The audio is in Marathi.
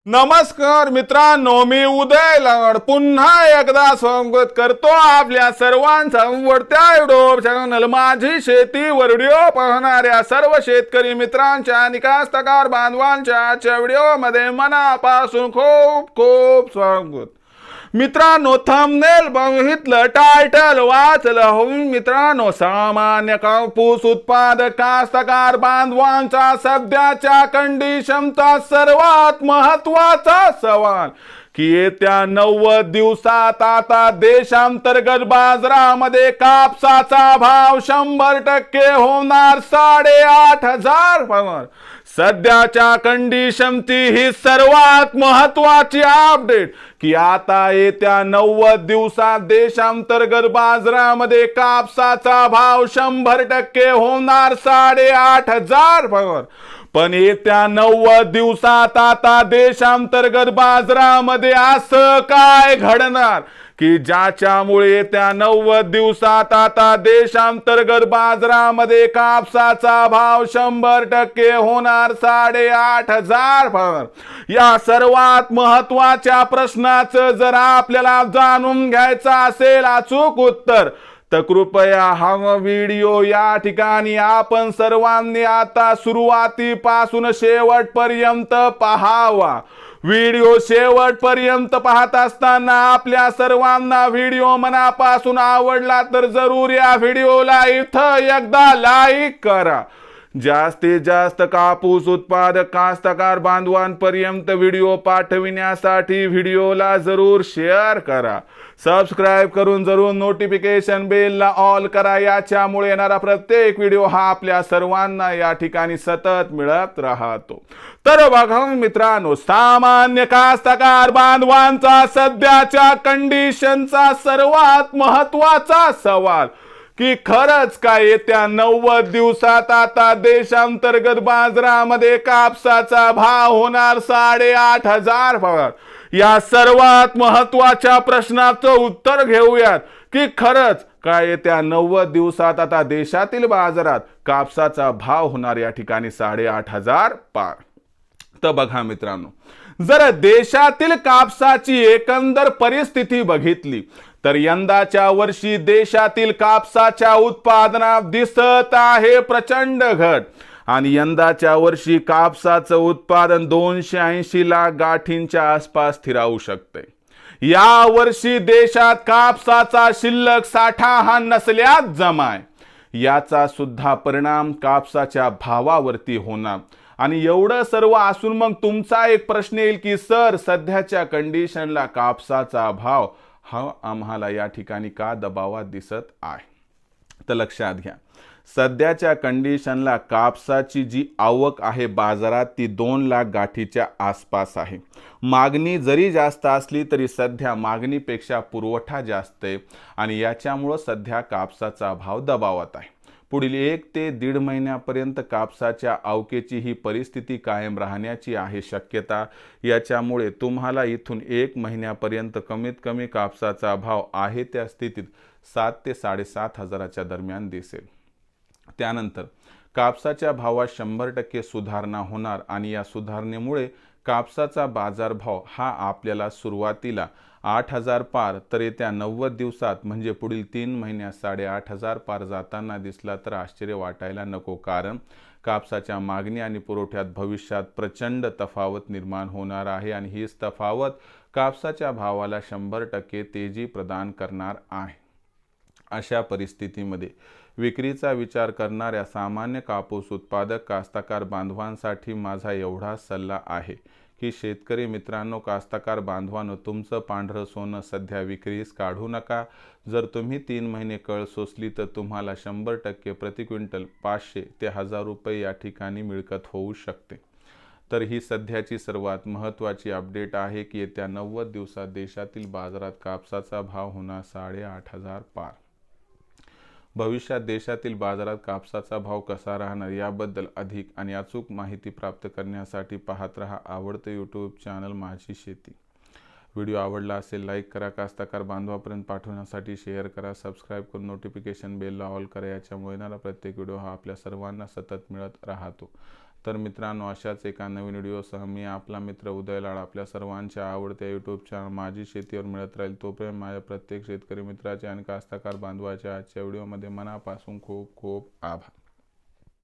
नमस्कार मित्रांनो, मी उदय लंगड पुन्हा एकदा स्वागत करतो आपल्या सर्वांचा आवडत्या युट्यूब चॅनल माझी शेती व्हिडिओ पाहणाऱ्या सर्व शेतकरी मित्रांच्या आणि कास्तकार बांधवांच्या आजच्या व्हिडिओमध्ये मनापासून खूप खूप स्वागत. मित्रांनो, थंबनेल बघितलं, टायटल वाचलं हो मित्रांनो, सामान्य कापूस उत्पादक कास्तकार बांधवांचा सध्याच्या कंडिशनचा सर्वात महत्वाचा सवाल की येत्या 90 दिवसात आता देशांतर्गत बाजारामध्ये कापसाचा भाव 100% होणार 8,500 पगार. सध्याच्या कंडिशनची ही सर्वात महत्वाची अपडेट की आता येत्या 90 दिवसात देशांतर्गत बाजारामध्ये कापसाचा भाव 100% होणार 8,500 पगार. पण येत्या 90 दिवसात आता देशांतर्गत बाजारामध्ये असं काय घडणार की ज्याच्यामुळे येत्या 90 दिवसात आता देशांतर्गत बाजारामध्ये कापसाचा भाव 100% होणार 8,500 पगार. या सर्वात महत्वाच्या प्रश्नाचं जर आपल्याला जाणून घ्यायचं असेल अचूक उत्तर, तर कृपया हा व्हिडिओ या ठिकाणी आपण सर्वांनी आता सुरुवातीपासून शेवटपर्यंत पाहावा. व्हिडिओ शेवटपर्यंत पाहत असताना आपल्या सर्वांना व्हिडिओ मनापासून आवडला तर जरूर या व्हिडिओला इथं एकदा लाईक करा. जास्तीत जास्त कापूस उत्पादक कास्तकार बांधवांपर्यंत व्हिडिओ पाठविण्यासाठी व्हिडिओला जरूर शेअर करा. सबस्क्राइब करून जरूर नोटिफिकेशन बेलला ऑल करा. याच्यामुळे येणारा प्रत्येक व्हिडिओ हा आपल्या सर्वांना या ठिकाणी सतत मिळत राहतो. तर बघा मित्रांनो, सामान्य कास्तकार बांधवांचा सध्याच्या कंडिशनचा सर्वात महत्वाचा सवाल की खरंच काय येत्या 90 दिवसात आता देशांतर्गत बाजारामध्ये कापसाचा भाव होणार 8,500 पगार. या सर्वात महत्वाच्या प्रश्नाचं उत्तर घेऊयात की खरंच काय येत्या 90 दिवसात आता देशातील बाजारात कापसाचा भाव होणार या ठिकाणी 8,500 पार. तर बघा मित्रांनो, जर देशातील कापसाची एकंदर परिस्थिती बघितली तर यंदाच्या वर्षी देशातील कापसाच्या उत्पादनात दिसत आहे प्रचंड घट आणि यंदाच्या वर्षी कापसाचं उत्पादन 280 लाख गाठींच्या आसपास स्थिरावू शकते. या वर्षी देशात कापसाचा शिल्लक साठा हा नसल्यास जमाय. याचा सुद्धा परिणाम कापसाच्या भावावरती होणार. आणि एवढं सर्व असून मग तुमचा एक प्रश्न येईल की सर, सध्याच्या कंडिशनला कापसाचा भाव हा आम्हाला या ठिकाणी का दबावात दिसत आहे? तर लक्षात घ्या, सध्याच्या कंडिशनला कापसाची जी आवक आहे बाजारात ती 2 लाख गाठीच्या आसपास आहे. मागणी जरी जास्त असली तरी सध्या मागणीपेक्षा पुरवठा जास्त आहे आणि याच्यामुळं सध्या कापसाचा भाव दबावात आहे. पुढील 1 ते 1.5 महिन्यापर्यंत कापसाच्या आवकेची ही परिस्थिती कायम राहण्याची आहे शक्यता. याच्यामुळे तुम्हाला इथून 1 महिन्यापर्यंत कमीत कमी कापसाचा भाव आहे त्या स्थितीत 7 ते 7,500 हजाराच्या दरम्यान दिसेल. त्यानंतर कापसाच्या भावात 100% सुधारणा होणार आणि या सुधारणेमुळे कापसाचा बाजारभाव हा आपल्याला सुरुवातीला 8,000 पार तर येत्या 90 दिवसात म्हणजे पुढील 3 महिन्यात 8,500 पार जाताना दिसला तर आश्चर्य वाटायला नको. कारण कापसाच्या मागणी आणि पुरवठ्यात भविष्यात प्रचंड तफावत निर्माण होणार आहे आणि हीच तफावत कापसाच्या भावाला 100% तेजी प्रदान करणार आहे. अशा परिस्थितीमध्ये विक्रीचा विचार करणाऱ्या सामान्य कापूस उत्पादक कास्तकार बांधवांसाठी माझा एवढा सल्ला आहे की शेतकरी मित्रांनो, कास्तकार बांधवांनो, तुमचं पांढरं सोनं सध्या विक्रीस काढू नका. जर तुम्ही 3 महिने कळ सोसली तर तुम्हाला 100% प्रति क्विंटल 500 ते 1,000 रुपये या ठिकाणी मिळकत होऊ शकते. तर ही सध्याची सर्वात महत्त्वाची अपडेट आहे की येत्या 90 दिवसात देशातील बाजारात कापसाचा भाव होणार 8,500 पार. भविष्यात देशातील बाजारात कापसाचा भाव कसा राहणार याबद्दल अधिक आणि अचूक माहिती प्राप्त करण्यासाठी पाहत रहा आवडते यूट्यूब चॅनल माझी शेती. व्हिडिओ आवडला असेल लाईक करा, कास्तकार बांधवापर्यंत पाठवण्यासाठी शेअर करा, सबस्क्राइब करून नोटिफिकेशन बेलला ऑल करा. याच्यामुळे येणारा प्रत्येक व्हिडिओ हा आपल्या सर्वांना सतत मिळत राहतो. तर मित्रांनो, अशाच एका नवीन व्हिडिओसह मी आपला मित्र उदय लाड आपल्या सर्वांच्या आवडत्या यूट्यूब चॅनल माझी शेतीवर मिळत राहील. तोपर्यंत माझ्या प्रत्येक शेतकरी मित्राचे आणि कास्तकार बांधवाच्या आजच्या व्हिडिओमध्ये मनापासून खूप खूप आभार.